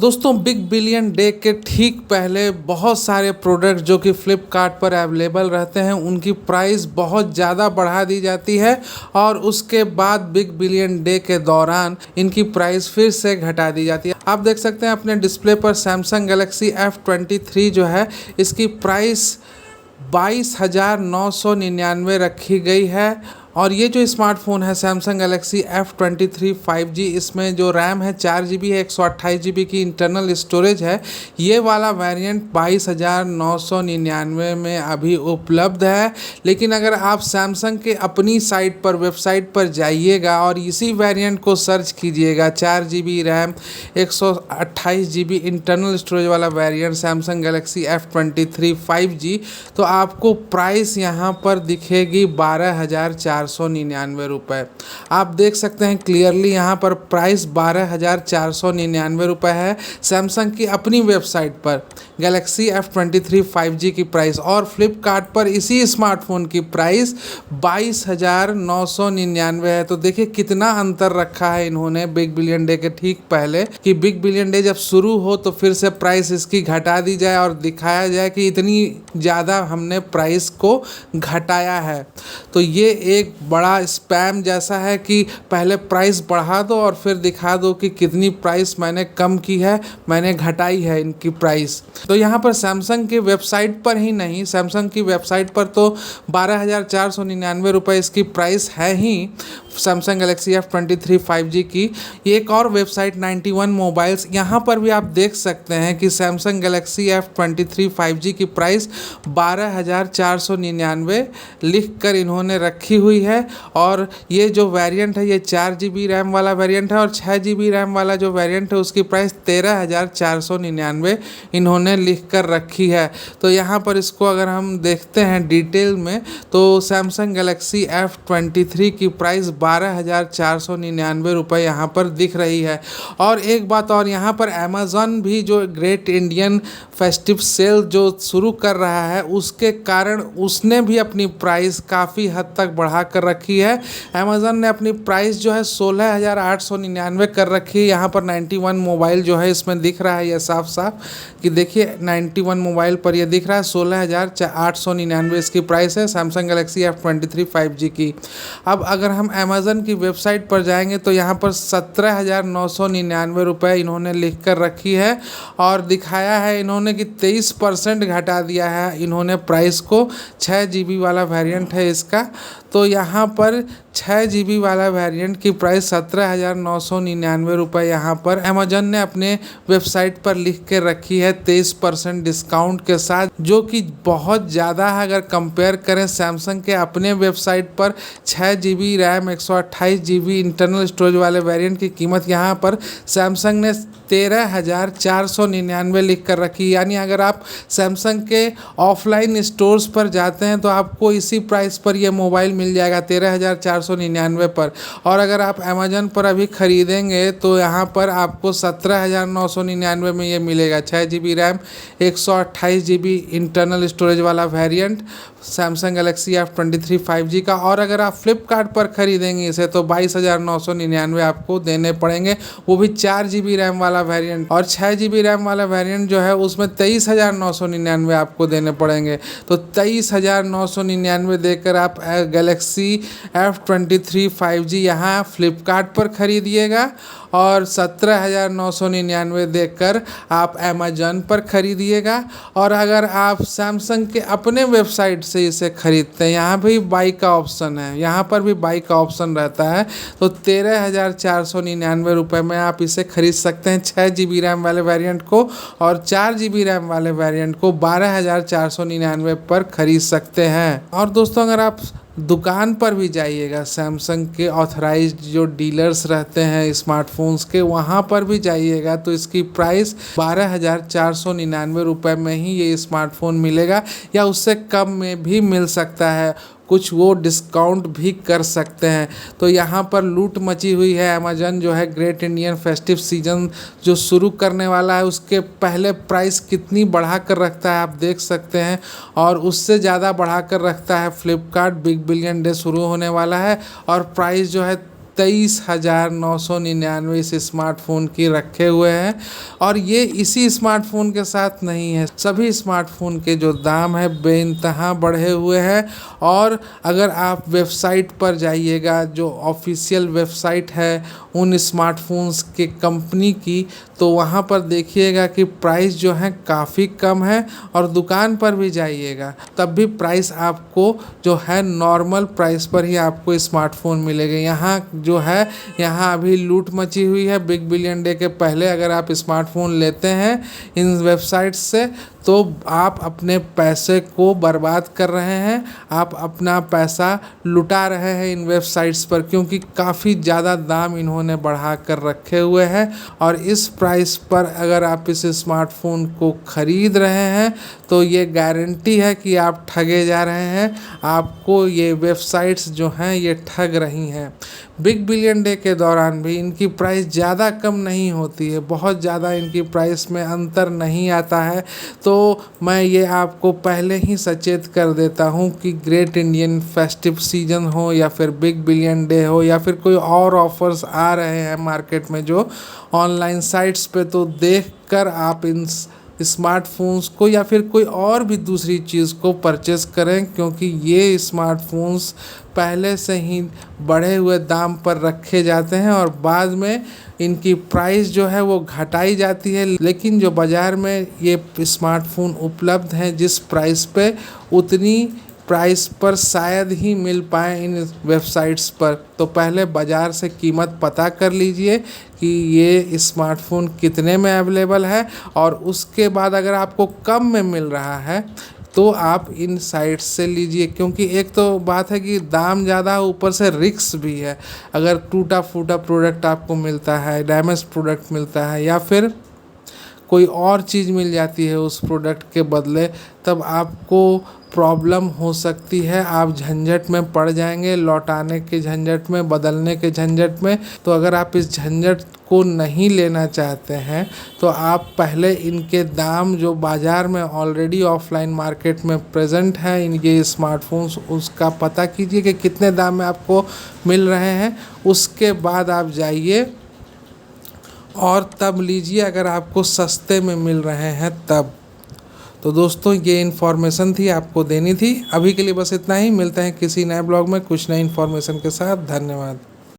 दोस्तों big billion day के ठीक पहले बहुत सारे प्रोडक्ट जो कि फ्लिपकार्ट पर अवेलेबल रहते हैं उनकी प्राइस बहुत ज़्यादा बढ़ा दी जाती है और उसके बाद बिग बिलियन डे के दौरान इनकी प्राइस फिर से घटा दी जाती है। आप देख सकते हैं अपने डिस्प्ले पर सैमसंग गैलेक्सी F23 जो है इसकी प्राइस 22,999 रखी गई है। और ये जो स्मार्टफ़ोन है सैमसंग गैलेक्सी F23 5G, इसमें जो रैम है 4 GB है, 128 GB की इंटरनल स्टोरेज है। ये वाला वेरिएंट 22,999 में अभी उपलब्ध है। लेकिन अगर आप सैमसंग के अपनी साइट पर वेबसाइट पर जाइएगा और इसी वेरिएंट को सर्च कीजिएगा 4 GB RAM 128 GB internal storage वाला variant Samsung Galaxy F23 5G, तो आपको प्राइस यहाँ पर दिखेगी 12,499 रुपये। आप देख सकते हैं क्लियरली यहाँ पर प्राइस 12,499 रुपये है सैमसंग की अपनी वेबसाइट पर गैलेक्सी F23 5G की प्राइस। और फ्लिपकार्ट पर इसी स्मार्टफोन की प्राइस 22,999 है। तो देखिए कितना अंतर रखा है इन्होंने बिग बिलियन डे के ठीक पहले, कि बिग बिलियन डे जब शुरू हो तो फिर से प्राइस इसकी घटा दी जाए और दिखाया जाए कि इतनी ज़्यादा हमने प्राइस को घटाया है। तो ये एक बड़ा स्पैम जैसा है कि पहले प्राइस बढ़ा दो और फिर दिखा दो कि कितनी प्राइस मैंने कम की है, मैंने घटाई है इनकी प्राइस। तो यहाँ पर सैमसंग की वेबसाइट पर ही नहीं, सैमसंग की वेबसाइट पर तो 12,499 रुपये इसकी प्राइस है ही सैमसंग गैलेक्सी F23 5G की। एक और वेबसाइट 91 मोबाइल्स, यहाँ पर भी आप देख सकते हैं कि सैमसंग गैलेक्सी F23 5G की प्राइस 12,499 लिख कर इन्होंने रखी हुई है। और ये जो वेरिएंट है ये 4 GB रैम वाला वेरिएंट है और 6 GB रैम वाला जो वेरिएंट है उसकी प्राइस 13,499 इन्होंने लिख कर रखी है। तो यहाँ पर इसको अगर हम देखते हैं डिटेल में तो सैमसंग गैलेक्सी F23 की प्राइस 12,499 रुपये यहाँ पर दिख रही है। और एक बात और, यहाँ पर अमेज़न भी जो ग्रेट इंडियन फेस्टिव सेल जो शुरू कर रहा है उसके कारण उसने भी अपनी प्राइस काफ़ी हद तक बढ़ा कर रखी है। अमेज़न ने अपनी प्राइस जो है 16,899 कर रखी है। यहाँ पर 91 मोबाइल जो है इसमें दिख रहा है ये साफ साफ कि देखिए 91 मोबाइल पर ये दिख रहा है 16,899 इसकी प्राइस है सैमसंग गैलेक्सी F23 5G की। अब अगर हम अमेज़न की वेबसाइट पर जाएंगे तो यहाँ पर 17,999 रुपये इन्होंने लिख कर रखी है और दिखाया है इन्होंने कि 23% घटा दिया है इन्होंने प्राइस को। 6 GB वाला वेरिएंट है इसका, तो यहाँ पर 6 GB वाला वेरिएंट की प्राइस 17,999 रुपये यहाँ पर अमेज़न ने अपने वेबसाइट पर लिख के रखी है 23% डिस्काउंट के साथ, जो कि बहुत ज़्यादा है अगर कंपेयर करें सैमसंग के अपने वेबसाइट पर। 6 GB RAM 128 GB internal storage वाले वेरिएंट की कीमत यहाँ पर सैमसंग ने 13,499 लिख कर रखी। यानी अगर आप सैमसंग के ऑफलाइन स्टोर्स पर जाते हैं तो आपको इसी प्राइस पर यह मोबाइल मिल जाएगा 13,499 पर। और अगर आप अमेज़न पर अभी ख़रीदेंगे तो यहाँ पर आपको 17,999 में ये मिलेगा। 6 GB RAM 128 GB internal storage वाला variant Samsung Galaxy F23 5G का। और अगर आप फ्लिपकार्ट पर ख़रीदेंगे इसे तो 22,999 आपको देने पड़ेंगे, वो भी 4 GB रैम वाला वेरिएंट। और 6 GB रैम वाला वेरिएंट जो है उसमें 23,999 आपको देने पड़ेंगे। तो 23,999 देकर आप गैलेक्सी F23 5G यहाँ फ्लिपकार्ट पर ख़रीदिएगा और 17,999 देकर आप अमेज़न पर ख़रीदिएगा। और अगर आप सैमसंग के अपने वेबसाइट से इसे ख़रीदते हैं, यहाँ भी बाई का ऑप्शन है, यहाँ पर भी बाई का ऑप्शन रहता है, तो 13,499 रुपये में आप इसे ख़रीद सकते हैं 6 GB रैम वाले वेरिएंट को। और 4 GB रैम वाले वेरिएंट को 12,499 पर ख़रीद सकते हैं। और दोस्तों अगर आप दुकान पर भी जाइएगा, सैमसंग के ऑथराइज्ड जो डीलर्स रहते हैं स्मार्टफोन्स के, वहाँ पर भी जाइएगा तो इसकी प्राइस 12,499 रुपये में ही ये स्मार्टफोन मिलेगा, या उससे कम में भी मिल सकता है, कुछ वो डिस्काउंट भी कर सकते हैं। तो यहाँ पर लूट मची हुई है। अमेज़न जो है ग्रेट इंडियन फेस्टिव सीजन जो शुरू करने वाला है उसके पहले प्राइस कितनी बढ़ा कर रखता है आप देख सकते हैं, और उससे ज़्यादा बढ़ा कर रखता है फ्लिपकार्ट। बिग बिलियन डे शुरू होने वाला है और प्राइस जो है 23,999 इस स्मार्टफोन की रखे हुए हैं। और ये इसी स्मार्टफोन के साथ नहीं है, सभी स्मार्टफोन के जो दाम है बेइंतहा बढ़े हुए हैं। और अगर आप वेबसाइट पर जाइएगा, जो ऑफिशियल वेबसाइट है उन स्मार्टफोन्स के कंपनी की, तो वहाँ पर देखिएगा कि प्राइस जो है काफ़ी कम है। और दुकान पर भी जाइएगा तब भी प्राइस आपको जो है नॉर्मल प्राइस पर ही आपको स्मार्टफोन मिलेगा। यहाँ जो है, यहाँ अभी लूट मची हुई है बिग बिलियन डे के पहले। अगर आप स्मार्टफोन लेते हैं इन वेबसाइट्स से तो आप अपने पैसे को बर्बाद कर रहे हैं, आप अपना पैसा लुटा रहे हैं इन वेबसाइट्स पर, क्योंकि काफ़ी ज़्यादा दाम इन्होंने बढ़ा कर रखे हुए हैं। और इस प्राइस पर अगर आप इस स्मार्टफोन को ख़रीद रहे हैं तो ये गारंटी है कि आप ठगे जा रहे हैं, आपको ये वेबसाइट्स जो हैं ये ठग रही हैं। बिग बिलियन डे के दौरान भी इनकी प्राइस ज़्यादा कम नहीं होती है, बहुत ज़्यादा इनकी प्राइस में अंतर नहीं आता है। तो मैं ये आपको पहले ही सचेत कर देता हूँ कि ग्रेट इंडियन फेस्टिव सीजन हो या फिर बिग बिलियन डे हो या फिर कोई और ऑफर्स आ रहे हैं मार्केट में जो ऑनलाइन साइट्स पे, तो देख कर आप इन स्मार्टफोन्स को या फिर कोई और भी दूसरी चीज़ को परचेस करें, क्योंकि ये स्मार्टफोन्स पहले से ही बढ़े हुए दाम पर रखे जाते हैं और बाद में इनकी प्राइस जो है वो घटाई जाती है। लेकिन जो बाज़ार में ये स्मार्टफोन उपलब्ध हैं जिस प्राइस पे, उतनी प्राइस पर शायद ही मिल पाए इन वेबसाइट्स पर। तो पहले बाज़ार से कीमत पता कर लीजिए कि ये स्मार्टफोन कितने में अवेलेबल है, और उसके बाद अगर आपको कम में मिल रहा है तो आप इन साइट्स से लीजिए। क्योंकि एक तो बात है कि दाम ज़्यादा है, ऊपर से रिस्क भी है। अगर टूटा फूटा प्रोडक्ट आपको मिलता है, डैमेज प्रोडक्ट मिलता है या फिर कोई और चीज़ मिल जाती है उस प्रोडक्ट के बदले, तब आपको प्रॉब्लम हो सकती है, आप झंझट में पड़ जाएंगे, लौटाने के झंझट में, बदलने के झंझट में। तो अगर आप इस झंझट को नहीं लेना चाहते हैं तो आप पहले इनके दाम जो बाज़ार में ऑलरेडी ऑफलाइन मार्केट में प्रेजेंट है इनके स्मार्टफोन्स, उसका पता कीजिए कि कितने दाम में आपको मिल रहे हैं। उसके बाद आप जाइए और तब लीजिए अगर आपको सस्ते में मिल रहे हैं तब। तो दोस्तों ये इन्फॉर्मेशन थी, आपको देनी थी। अभी के लिए बस इतना ही, मिलते हैं किसी नए ब्लॉग में कुछ नई इन्फॉर्मेशन के साथ। धन्यवाद।